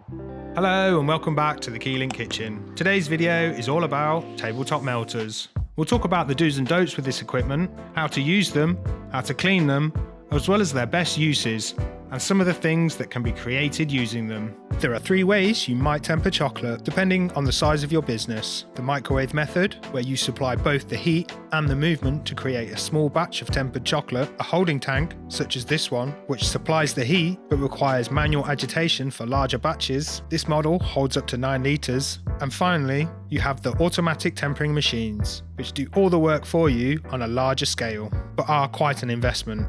Hello and welcome back to the Keylink Kitchen. Today's video is all about tabletop melters. We'll talk about the do's and don'ts with this equipment, how to use them, how to clean them, as well as their best uses, and some of the things that can be created using them. There are 3 ways you might temper chocolate, depending on the size of your business. The microwave method, where you supply both the heat and the movement to create a small batch of tempered chocolate. A holding tank, such as this one, which supplies the heat but requires manual agitation for larger batches. This model holds up to 9 litres. And finally, you have the automatic tempering machines, which do all the work for you on a larger scale, but are quite an investment.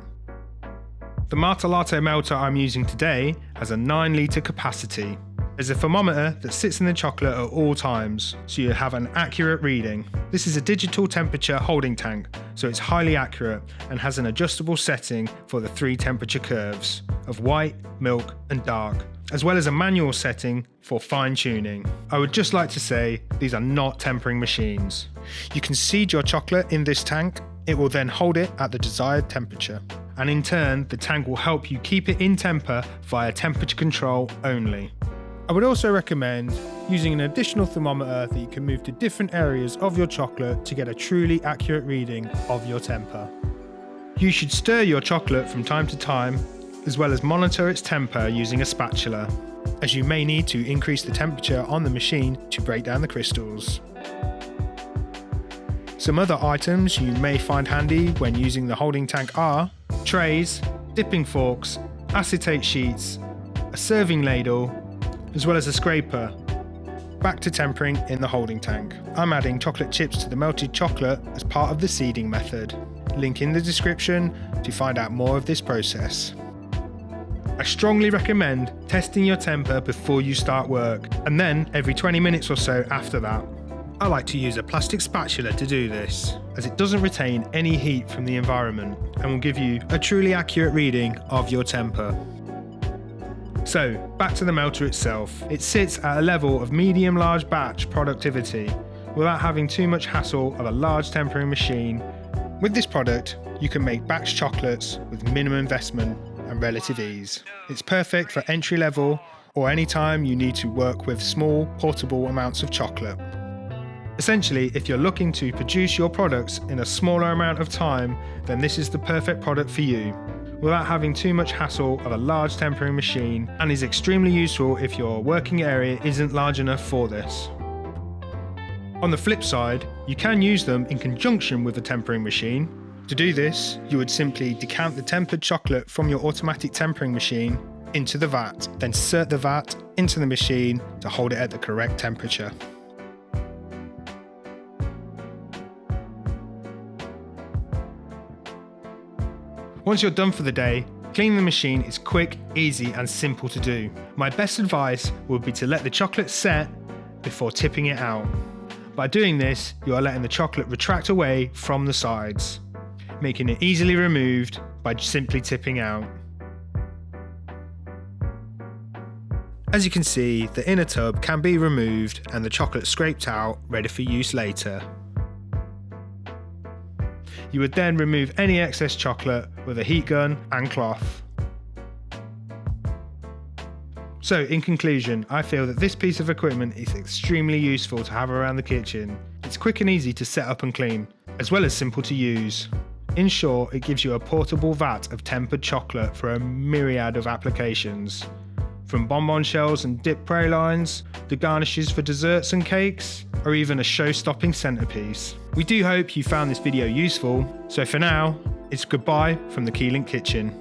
The Martelato melter I'm using today has a 9 litre capacity. There's a thermometer that sits in the chocolate at all times, so you have an accurate reading. This is a digital temperature holding tank, so it's highly accurate and has an adjustable setting for the 3 temperature curves of white, milk and dark, as well as a manual setting for fine tuning. I would just like to say these are not tempering machines. You can seed your chocolate in this tank. It will then hold it at the desired temperature. And in turn, the tank will help you keep it in temper via temperature control only. I would also recommend using an additional thermometer that you can move to different areas of your chocolate to get a truly accurate reading of your temper. You should stir your chocolate from time to time, as well as monitor its temper using a spatula, as you may need to increase the temperature on the machine to break down the crystals. Some other items you may find handy when using the holding tank are trays, dipping forks, acetate sheets, a serving ladle, as well as a scraper. Back to tempering in the holding tank. I'm adding chocolate chips to the melted chocolate as part of the seeding method. Link in the description to find out more of this process. I strongly recommend testing your temper before you start work, and then every 20 minutes or so after that. I like to use a plastic spatula to do this, as it doesn't retain any heat from the environment and will give you a truly accurate reading of your temper. So, back to the melter itself. It sits at a level of medium-large batch productivity without having too much hassle of a large tempering machine. With this product, you can make batch chocolates with minimum investment and relative ease. It's perfect for entry level or any time you need to work with small, portable amounts of chocolate. Essentially, if you're looking to produce your products in a smaller amount of time, then this is the perfect product for you, without having too much hassle of a large tempering machine, and is extremely useful if your working area isn't large enough for this. On the flip side, you can use them in conjunction with a tempering machine. To do this, you would simply decant the tempered chocolate from your automatic tempering machine into the vat, then insert the vat into the machine to hold it at the correct temperature. Once you're done for the day, cleaning the machine is quick, easy and simple to do. My best advice would be to let the chocolate set before tipping it out. By doing this, you are letting the chocolate retract away from the sides, making it easily removed by simply tipping out. As you can see, the inner tub can be removed and the chocolate scraped out, ready for use later. You would then remove any excess chocolate with a heat gun and cloth. So in conclusion, I feel that this piece of equipment is extremely useful to have around the kitchen. It's quick and easy to set up and clean, as well as simple to use. In short, it gives you a portable vat of tempered chocolate for a myriad of applications. From bonbon shells and dip pralines, the garnishes for desserts and cakes, or even a show-stopping centerpiece. We do hope you found this video useful, so for now, it's goodbye from the Keylink Kitchen.